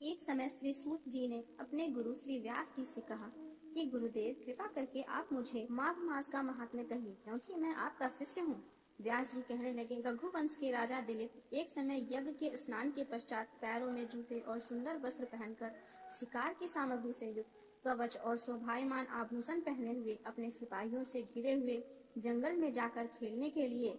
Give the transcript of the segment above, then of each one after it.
एक समय श्री सूत जी ने अपने गुरु श्री व्यास जी से कहा कि गुरुदेव, कृपा करके आप मुझे माघ मास का महात्म्य कहिए, क्योंकि मैं आपका शिष्य हूँ। व्यास जी कहने लगे, रघुवंश के राजा दिलीप एक समय यज्ञ के स्नान के पश्चात पैरों में जूते और सुंदर वस्त्र पहनकर शिकार की सामग्री से युक्त कवच और शोभायमान आभूषण पहने हुए अपने सिपाहियों से घिरे हुए जंगल में जाकर खेलने के लिए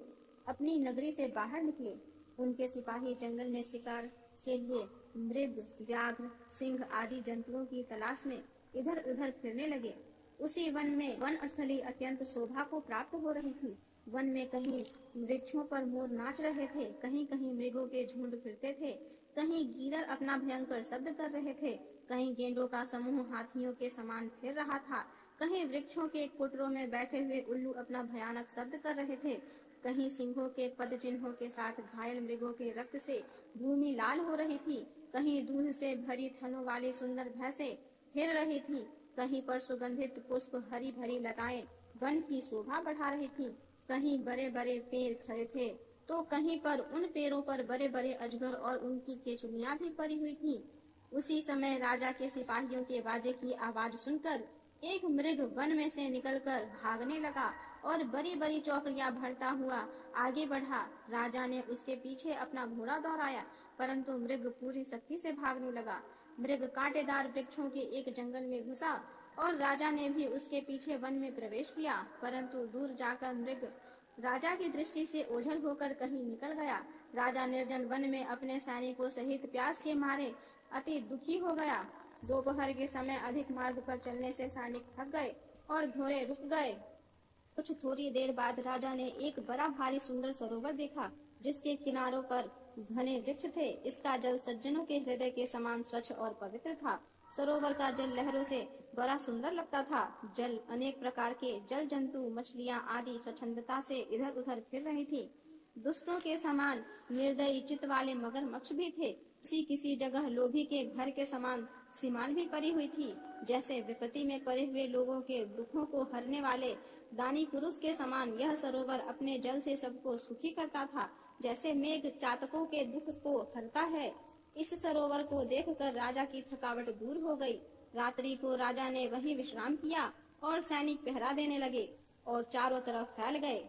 अपनी नगरी से बाहर निकले। उनके सिपाही जंगल में शिकार के लिए मृग, व्याघ्र, सिंह आदि जंतुओं की तलाश में इधर उधर फिरने लगे। उसी वन में वन स्थली अत्यंत शोभा को प्राप्त हो रही थी। वन में कहीं वृक्षों पर मोर नाच रहे थे, कहीं कहीं मृगों के झुंड फिरते थे, कहीं गीदड़ अपना भयंकर शब्द कर रहे थे, कहीं गेंडों का समूह हाथियों के समान फिर रहा था, कहीं वृक्षों के कुटरों में बैठे हुए उल्लू अपना भयानक शब्द कर रहे थे, कहीं सिंहों के पद चिन्हों के साथ घायल मृगों के रक्त से भूमि लाल हो रही थी, कहीं दूध से भरी थनों वाली सुंदर भैंसें फिर रही थी, कहीं पर सुगंधित पुष्प हरी भरी लताएं वन की शोभा बढ़ा रही थी, कहीं बड़े बड़े पेड़ खड़े थे तो कहीं पर उन पेड़ों पर बड़े बड़े अजगर और उनकी केचुलियां भी पड़ी हुई थी। उसी समय राजा के सिपाहियों के बाजे की आवाज सुनकर एक मृग वन में से निकलकर भागने लगा और बड़ी बड़ी चौकड़ियां भरता हुआ आगे बढ़ा। राजा ने उसके पीछे अपना घोड़ा दौड़ाया, परंतु मृग पूरी शक्ति से भागने लगा। मृग कांटेदार वृक्षों के एक जंगल में घुसा और राजा ने भी उसके पीछे वन में प्रवेश किया, परंतु दूर जाकर मृग राजा की दृष्टि से ओझल होकर कहीं निकल गया। राजा निर्जन वन में अपने सैनिकों सहित प्यास के मारे अति दुखी हो गया। दोपहर के समय अधिक मार्ग पर चलने से सैनिक थक गए और घोड़े रुक गए। कुछ थोड़ी देर बाद राजा ने एक बड़ा भारी सुंदर सरोवर देखा, जिसके किनारों पर घने वृक्ष थे। इसका जल सज्जनों के हृदय के समान स्वच्छ और पवित्र था। सरोवर का जल लहरों से बड़ा सुंदर लगता था। जल अनेक प्रकार के जल जंतु, मछलियां आदि स्वच्छंदता से इधर उधर फिर रही थी। दुष्टों के समान निर्दयी चित्त वाले मगरमच्छ भी थे। किसी जगह लोभी के घर के समान सीमान भी पड़ी हुई थी। जैसे विपत्ति में पड़े हुए लोगों के दुखों को हरने वाले दानी पुरुष के समान यह सरोवर अपने जल से सबको सुखी करता था, जैसे मेघ चातकों के दुख को हरता है। इस सरोवर को देखकर राजा की थकावट दूर हो गई। रात्रि को राजा ने वहीं विश्राम किया और सैनिक पहरा देने लगे और चारों तरफ फैल गए।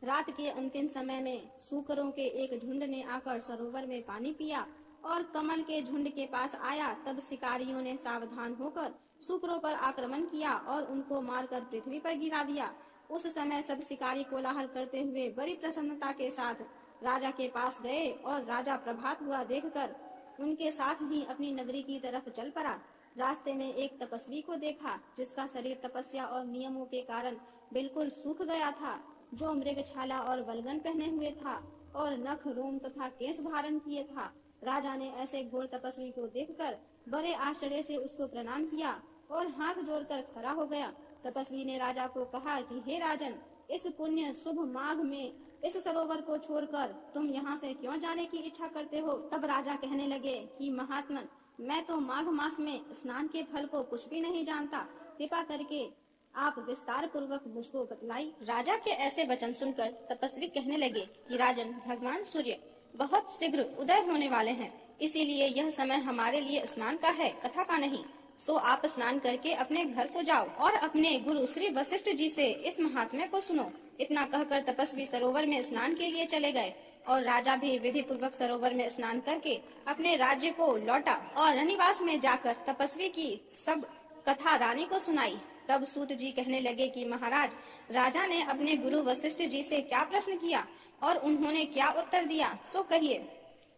रात के अंतिम समय में सूकरों के एक झुंड ने आकर सरोवर में पानी पिया और कमल के झुंड के पास आया। तब शिकारियों ने सावधान होकर सूकरों पर आक्रमण किया और उनको मारकर पृथ्वी पर गिरा दिया। उस समय सब शिकारी कोलाहल करते हुए बड़ी प्रसन्नता के साथ राजा के पास गए और राजा प्रभात हुआ देखकर उनके साथ ही अपनी नगरी की तरफ चल पड़ा। रास्ते में एक तपस्वी को देखा, जिसका शरीर तपस्या और नियमों के कारण बिल्कुल सूख गया था, जो मृग छाला और वल्गन पहने हुए था और नख, रोम तथा केश धारण किए था। राजा ने ऐसे घोर तपस्वी को देखकर बड़े आश्चर्य से उसको प्रणाम किया और हाथ जोड़कर खड़ा हो गया। तपस्वी ने राजा को कहा कि हे राजन, इस पुण्य शुभ माघ में इस सरोवर को छोड़कर तुम यहाँ से क्यों जाने की इच्छा करते हो? तब राजा कहने लगे कि महात्मन, मैं तो माघ मास में स्नान के फल को कुछ भी नहीं जानता। कृपा करके आप विस्तार पूर्वक मुझको बतलाई। राजा के ऐसे वचन सुनकर तपस्वी कहने लगे कि राजन, भगवान सूर्य बहुत शीघ्र उदय होने वाले हैं, इसीलिए यह समय हमारे लिए स्नान का है, कथा का नहीं। सो आप स्नान करके अपने घर को जाओ और अपने गुरु श्री वशिष्ठ जी से इस महात्म्य को सुनो। इतना कहकर तपस्वी सरोवर में स्नान के लिए चले गए और राजा भी विधि पूर्वक सरोवर में स्नान करके अपने राज्य को लौटा और रनिवास में जाकर तपस्वी की सब कथा रानी को सुनाई। तब सूत जी कहने लगे कि महाराज, राजा ने अपने गुरु वशिष्ठ जी से क्या प्रश्न किया और उन्होंने क्या उत्तर दिया, सो कहिए।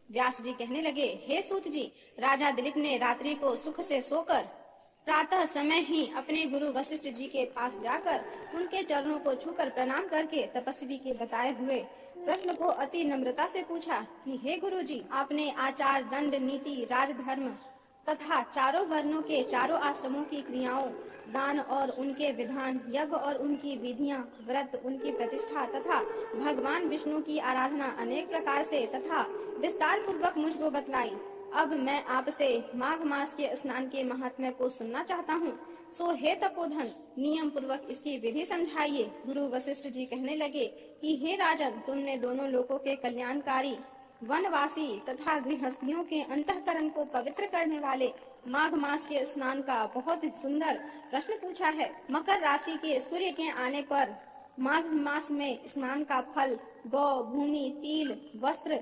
व्यास जी कहने लगे, हे सूत जी, राजा दिलीप ने रात्रि को सुख से सोकर प्रातः समय ही अपने गुरु वशिष्ठ जी के पास जाकर उनके चरणों को छूकर प्रणाम करके तपस्वी के बताए हुए प्रश्न को अति नम्रता से पूछा कि हे गुरु जी, आपने आचार, दंड, नीति, राजधर्म तथा चारों वर्णों के चारों आश्रमों की क्रियाओं, दान और उनके विधान, यज्ञ और उनकी विधियां, व्रत, उनकी प्रतिष्ठा तथा भगवान विष्णु की आराधना अनेक प्रकार से तथा विस्तार पूर्वक मुझको बतलाई। अब मैं आपसे माघ मास के स्नान के महात्म्य को सुनना चाहता हूँ। सो हे तपोधन, नियम पूर्वक इसकी विधि समझाइए। गुरु वशिष्ठ जी कहने लगे कि हे राजन, तुमने दोनों लोकों के कल्याणकारी वनवासी तथा गृहस्थियों के अंतःकरण को पवित्र करने वाले माघ मास के स्नान का बहुत सुंदर प्रश्न पूछा है। मकर राशि के सूर्य के आने पर माघ मास में स्नान का फल गौ, भूमि, तिल, वस्त्र,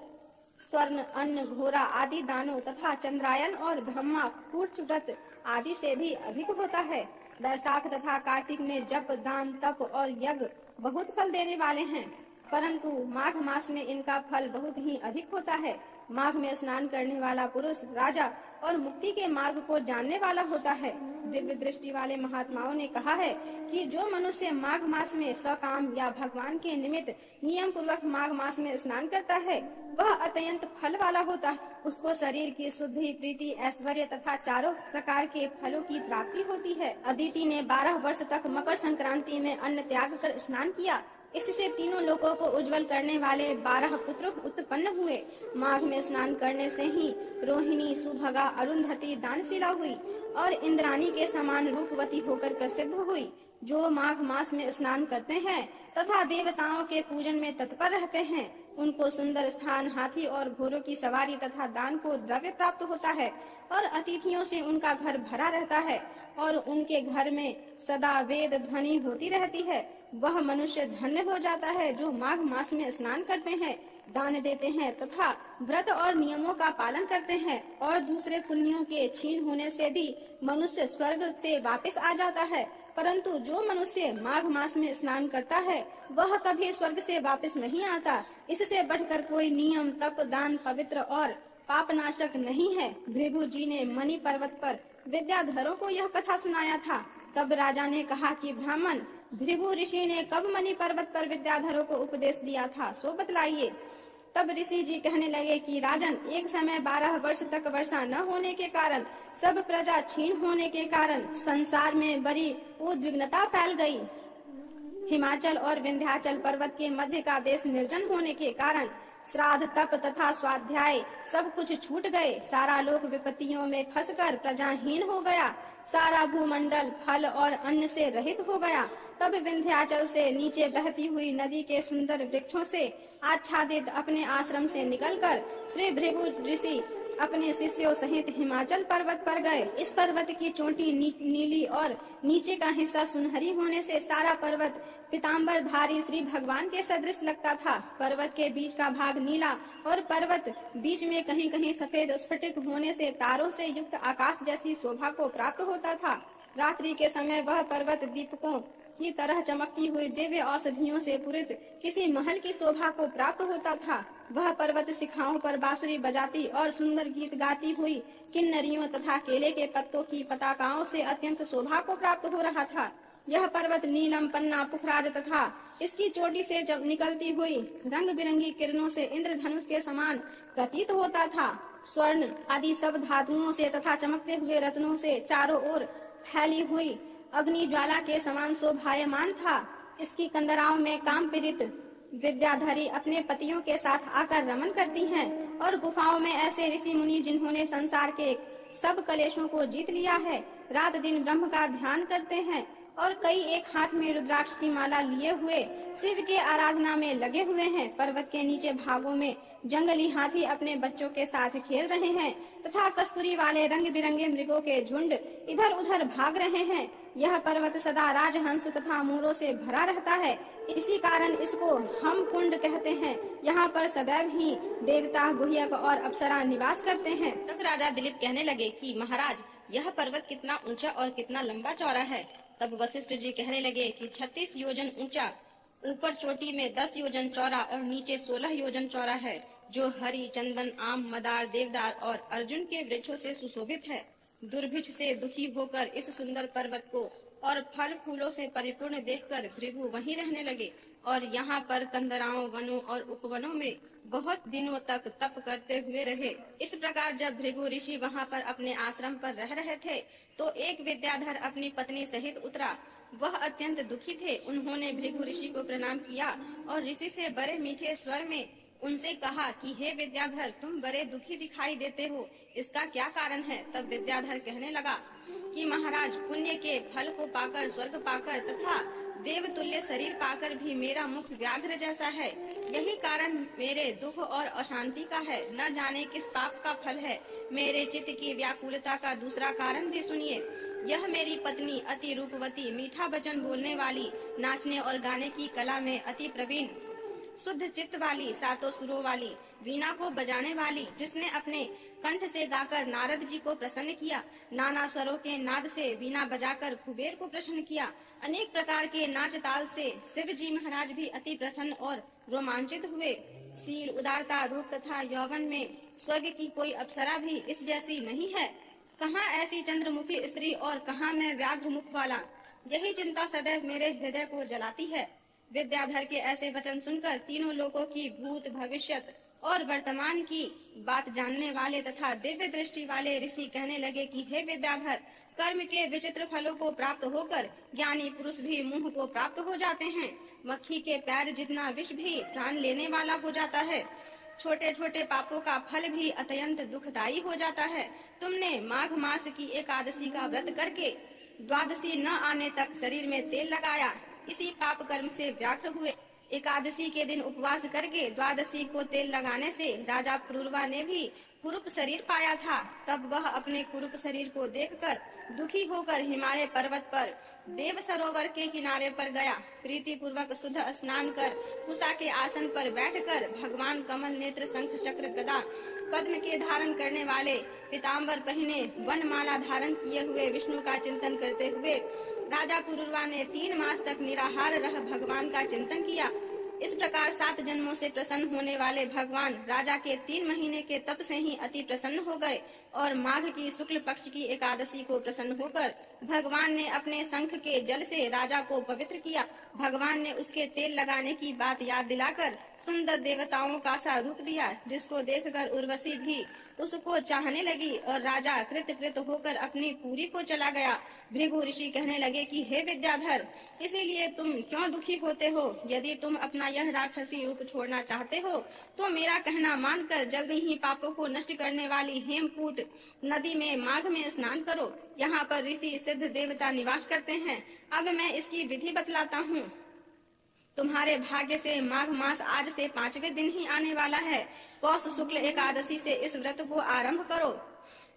स्वर्ण, अन्न, घोड़ा आदि दानों तथा चंद्रायन और ब्रह्मा कूट व्रत आदि से भी अधिक होता है। वैशाख तथा कार्तिक में जप, दान, तप और यज्ञ बहुत फल देने वाले हैं, परंतु माघ मास में इनका फल बहुत ही अधिक होता है। माघ में स्नान करने वाला पुरुष राजा और मुक्ति के मार्ग को जानने वाला होता है। दिव्य दृष्टि वाले महात्माओं ने कहा है कि जो मनुष्य माघ मास में सकाम या भगवान के निमित्त नियम पूर्वक माघ मास में स्नान करता है वह अत्यंत फल वाला होता है। उसको शरीर की शुद्धि, प्रीति, ऐश्वर्य तथा चारों प्रकार के फलों की प्राप्ति होती है। अदिति ने 12 वर्ष तक मकर संक्रांति में अन्न त्याग कर स्नान किया। इससे तीनों लोगों को उज्जवल करने वाले 12 पुत्र उत्पन्न हुए। माघ में स्नान करने से ही रोहिणी, सुभगा, अरुंधति दानशीला हुई और इंद्राणी के समान रूपवती होकर प्रसिद्ध हुई। जो माघ मास में स्नान करते हैं तथा देवताओं के पूजन में तत्पर रहते हैं उनको सुंदर स्थान, हाथी और घोड़ों की सवारी तथा दान को द्रव्य प्राप्त होता है और अतिथियों से उनका घर भरा रहता है और उनके घर में सदा वेद ध्वनि होती रहती है। वह मनुष्य धन्य हो जाता है जो माघ मास में स्नान करते हैं, दान देते हैं तथा व्रत और नियमों का पालन करते हैं और दूसरे पुण्यों के छीन होने से भी मनुष्य स्वर्ग से वापस आ जाता है। परंतु जो मनुष्य माघ मास में स्नान करता है वह कभी स्वर्ग से वापस नहीं आता। इससे बढ़कर कोई नियम, तप, दान पवित्र और पापनाशक नहीं है। भृगु जी ने मणि पर्वत पर विद्याधरों को यह कथा सुनाया था। तब राजा ने कहा कि ब्राह्मण, भृगु ऋषि ने कब मणि पर्वत पर विद्याधरों को उपदेश दिया था, सो बतलाइए। तब ऋषि जी कहने लगे कि राजन, एक समय 12 वर्ष तक वर्षा न होने के कारण, सब प्रजा छीन होने के कारण संसार में बड़ी उद्विग्नता फैल गई। हिमाचल और विंध्याचल पर्वत के मध्य का देश निर्जन होने के कारण श्राद्ध, तप तथा स्वाध्याय सब कुछ छूट गए। सारा लोक विपत्तियों में फंसकर प्रजाहीन हो गया। सारा भूमंडल फल और अन्न से रहित हो गया। तब विंध्याचल से नीचे बहती हुई नदी के सुंदर वृक्षों से आच्छादित अपने आश्रम से निकलकर श्री भृगु ऋषि अपने शिष्यों सहित हिमाचल पर्वत पर गए। इस पर्वत की चोटी नीली और नीचे का हिस्सा सुनहरी होने से सारा पर्वत पीताम्बरधारी श्री भगवान के सदृश लगता था। पर्वत के बीच का भाग नीला और पर्वत बीच में कहीं कहीं सफेद स्फटिक होने से तारों से युक्त आकाश जैसी शोभा को प्राप्त होता था। रात्रि के समय वह पर्वत दीपकों की तरह चमकती हुई दिव्य औषधियों से पूरित किसी महल की शोभा को प्राप्त होता था। वह पर्वत शिखाओं पर बांसुरी बजाती और सुंदर गीत गाती हुई किन्नरियों तथा केले के पत्तों की पताकाओं से अत्यंत शोभा को प्राप्त हो रहा था। यह पर्वत नीलम, पन्ना, पुखराज तथा इसकी चोटी से जब निकलती हुई रंग बिरंगी किरणों से इंद्रधनुष के समान प्रतीत होता था। स्वर्ण आदि सब धातुओं से तथा चमकते हुए रत्नों से चारों ओर फैली हुई अग्नि ज्वाला के समान शोभायमान था। इसकी कंदराओं में काम पीड़ित विद्याधरी अपने पतियों के साथ आकर रमन करती हैं और गुफाओं में ऐसे ऋषि मुनि जिन्होंने संसार के सब कलेशों को जीत लिया है, रात दिन ब्रह्म का ध्यान करते हैं और कई एक हाथ में रुद्राक्ष की माला लिए हुए शिव के आराधना में लगे हुए हैं। पर्वत के नीचे भागों में जंगली हाथी अपने बच्चों के साथ खेल रहे हैं तथा कस्तूरी वाले रंग बिरंगे मृगों के झुंड इधर उधर भाग रहे हैं। यह पर्वत सदा राजहंस तथा मोरों से भरा रहता है, इसी कारण इसको हम कुंड कहते हैं। यहाँ पर सदैव ही देवता, गुह्यक और अप्सरा निवास करते हैं। तब राजा दिलीप कहने लगे कि महाराज, यह पर्वत कितना ऊंचा और कितना लंबा चौड़ा है। तब वशिष्ठ जी कहने लगे कि 36 योजन ऊंचा, ऊपर चोटी में 10 योजन चौड़ा और नीचे 16 योजन चौड़ा है, जो हरी, चंदन, आम, मदार, देवदार और अर्जुन के वृक्षों से सुशोभित है। दुर्भिक्ष से दुखी होकर इस सुंदर पर्वत को और फल फूलों से परिपूर्ण देखकर भृगु वहीं रहने लगे और यहाँ पर कंदराओं, वनों और उपवनों में बहुत दिनों तक तप करते हुए रहे। इस प्रकार जब भृगु ऋषि वहाँ पर अपने आश्रम पर रह रहे थे तो एक विद्याधर अपनी पत्नी सहित उतरा। वह अत्यंत दुखी थे। उन्होंने भृगु ऋषि को प्रणाम किया और ऋषि से बड़े मीठे स्वर में उनसे कहा कि हे विद्याधर, तुम बड़े दुखी दिखाई देते हो, इसका क्या कारण है? तब विद्याधर कहने लगा कि महाराज, पुण्य के फल को पाकर, स्वर्ग पाकर तथा देवतुल्य शरीर पाकर भी मेरा मुख व्याघ्र जैसा है। यही कारण मेरे दुख और अशांति का है। न जाने किस पाप का फल है। मेरे चित्त की व्याकुलता का दूसरा कारण भी सुनिए। यह मेरी पत्नी अति रूपवती, मीठा वचन बोलने वाली, नाचने और गाने की कला में अति प्रवीण, शुद्ध चित्त वाली, सातों सुरों वाली, वीणा को बजाने वाली, जिसने अपने कंठ से गाकर नारद जी को प्रसन्न किया, नाना स्वरों के नाद से वीणा बजाकर कुबेर को प्रसन्न किया, अनेक प्रकार के नाच ताल से शिव जी महाराज भी अति प्रसन्न और रोमांचित हुए। शील, उदारता, रूप तथा यौवन में स्वर्ग की कोई अप्सरा भी इस जैसी नहीं है। कहाँ ऐसी चंद्रमुखी स्त्री और कहाँ मैं व्याघ्र मुख वाला। यही चिंता सदैव मेरे हृदय को जलाती है। विद्याधर के ऐसे वचन सुनकर तीनों लोगों की भूत, भविष्यत और वर्तमान की बात जानने वाले तथा दिव्य दृष्टि वाले ऋषि कहने लगे कि हे विद्याधर, कर्म के विचित्र फलों को प्राप्त होकर ज्ञानी पुरुष भी मुंह को प्राप्त हो जाते हैं। मक्खी के पैर जितना विष भी प्राण लेने वाला हो जाता है। छोटे छोटे पापों का फल भी अत्यंत दुखदायी हो जाता है। तुमने माघ मास की एकादशी का व्रत करके द्वादशी न आने तक शरीर में तेल लगाया, इसी पाप कर्म से व्याघ्र हुए। एकादशी के दिन उपवास करके द्वादशी को तेल लगाने से राजा पुरुरवा ने भी कुरूप शरीर पाया था। तब वह अपने कुरूप शरीर को देखकर दुखी होकर हिमालय पर्वत पर देव सरोवर के किनारे पर गया। प्रीति पूर्वक शुद्ध स्नान कर कुशा के आसन पर बैठकर भगवान कमल नेत्र, शंख चक्र गदा पद्म के धारण करने वाले, पीताम्बर पहने, वनमाला धारण किए हुए विष्णु का चिंतन करते हुए राजा पुरुरवा ने 3 मास तक निराहार रह भगवान का चिंतन किया। इस प्रकार 7 जन्मों से प्रसन्न होने वाले भगवान राजा के 3 महीने के तप से ही अति प्रसन्न हो गए और माघ की शुक्ल पक्ष की एकादशी को प्रसन्न होकर भगवान ने अपने शंख के जल से राजा को पवित्र किया। भगवान ने उसके तेल लगाने की बात याद दिलाकर सुंदर देवताओं का सा रूप दिया, जिसको देखकर उर्वशी भी उसको चाहने लगी और राजा कृत होकर अपनी पुरी को चला गया। भृगु ऋषि कहने लगे कि हे विद्याधर, इसीलिए तुम क्यों दुखी होते हो? यदि तुम अपना यह राक्षसी रूप छोड़ना चाहते हो तो मेरा कहना मानकर जल्दी ही पापों को नष्ट करने वाली हेमकूट नदी में माघ में स्नान करो। यहाँ पर ऋषि सिद्ध देवता निवास करते हैं। अब मैं इसकी विधि बतलाता हूँ। तुम्हारे भाग्य से माघ मास आज से 5वें दिन ही आने वाला है। पौष शुक्ल एकादशी से इस व्रत को आरंभ करो।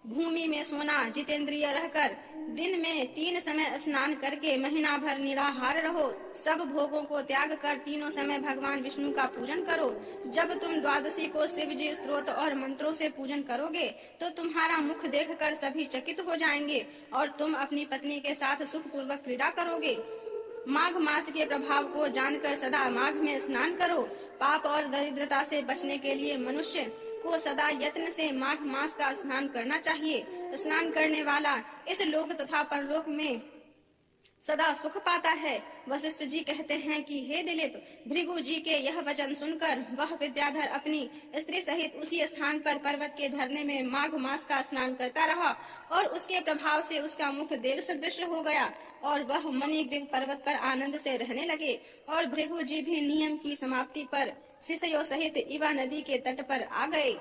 भूमि में सोना, जितेंद्रिय रहकर दिन में 3 समय स्नान करके महीना भर निराहार रहो। सब भोगों को त्याग कर तीनों समय भगवान विष्णु का पूजन करो। जब तुम द्वादशी को शिव जी स्त्रोत और मंत्रों से पूजन करोगे तो तुम्हारा मुख देखकर सभी चकित हो जाएंगे और तुम अपनी पत्नी के साथ सुख पूर्वक क्रीड़ा करोगे। माघ मास के प्रभाव को जानकर सदा माघ में स्नान करो। पाप और दरिद्रता से बचने के लिए मनुष्य को सदा यत्न से माघ मास का स्नान करना चाहिए। स्नान करने वाला इस लोक तथा परलोक में सदा सुख पाता है। वशिष्ठ जी कहते हैं कि हे दिलीप, भृगु जी के यह वचन सुनकर वह विद्याधर अपनी स्त्री सहित उसी स्थान पर पर्वत के झरने में माघ मास का स्नान करता रहा और उसके प्रभाव से उसका मुख देव सदृश हो गया और वह मणिग्रीव पर्वत पर आनंद से रहने लगे। और भृगु जी भी नियम की समाप्ति पर शिष्यों सहित इवा नदी के तट पर आ गए।